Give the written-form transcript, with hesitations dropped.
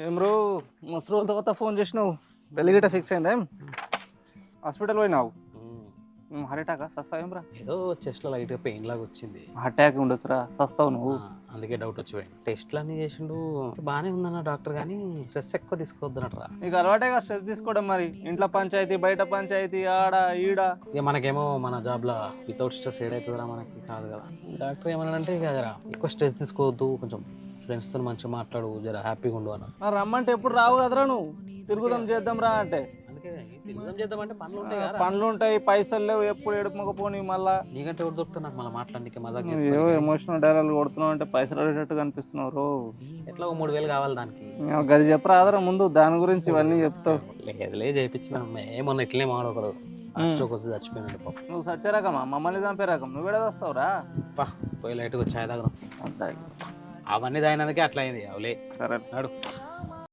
ఏం రో మస్తు రోజుల తర్వాత ఫోన్ చేసినావు పెళ్లి గిట్ట ఫిక్స్ అయిందా ఏం హాస్పిటల్ పోయినావు హార్ట్ అటాక్ సస్తావు ఏం రా ఏదో చెస్ట్లో లైట్గా పెయిన్ లాగా వచ్చింది. హార్ట్ అటాక్ ఉండొచ్చురా సస్తావు నువ్వు అందుకే డౌట్ వచ్చిపోయింది. టెస్ట్లు అన్నీ చేసిండు, బాగానే ఉందన్న డాక్టర్, కానీ స్ట్రెస్ ఎక్కువ తీసుకోవద్దనట్రా. నీకు అలవాటేగా స్ట్రెస్ తీసుకోవడం, మరి ఇంట్లో పంచాయతీ బయట పంచాయతీ ఆడ ఈడ. ఇక మనకేమో మన జాబ్లో వితౌట్ స్ట్రెస్ ఏడైతుందిరా మనకి కాదు కదా. డాక్టర్ ఏమన్నాడంటే ఇక జరా ఎక్కువ స్ట్రెస్ తీసుకోవద్దు, కొంచెం ఫ్రెండ్స్తో మంచిగా మాట్లాడు, జర హ్యాపీగా ఉండు అన్న. మరి రమ్మంటే ఎప్పుడు రావు కదరా నువ్వు, తిరుగుదాం చేద్దాం రా అంటే. అందుకే తిరుగుదాం చేద్దామంటే పనులు ఉంటాయి కదా. పనులు ఉంటాయి, పైసలు లేవు, ఎప్పుడు ఎడుపుకపోని మళ్ళా. నీకంటే ఎవరు దొరుకుతా నాకు మళ్ళీ మాట్లాడడానికి మజాక్ ఏవో ఎమోషనల్ డైలాగ్ కొడుతున్నావు అంటే పైసలు అడిగేటట్టు కనిపిస్తున్నారు. ఎట్లా 3,000 కావాలి దానికి. గది చెప్పరా ఆదరా ముందు, దాని గురించి ఇవన్నీ చెప్తావు. లేదులే చేయించిన ఏమన్నా ఇట్లనే మాడొకరు వచ్చి చచ్చిపోయినాడు పాప. నువ్వు సచ్చే రకమా, మమ్మల్ని చంపే రకం, నువ్వు కూడా వస్తావురా. పా పోయి లైట్గా ఛాయ్ తాగడం, అవన్నీ తాగినందుకే అట్లా అయింది. అవులే సరే నాడు.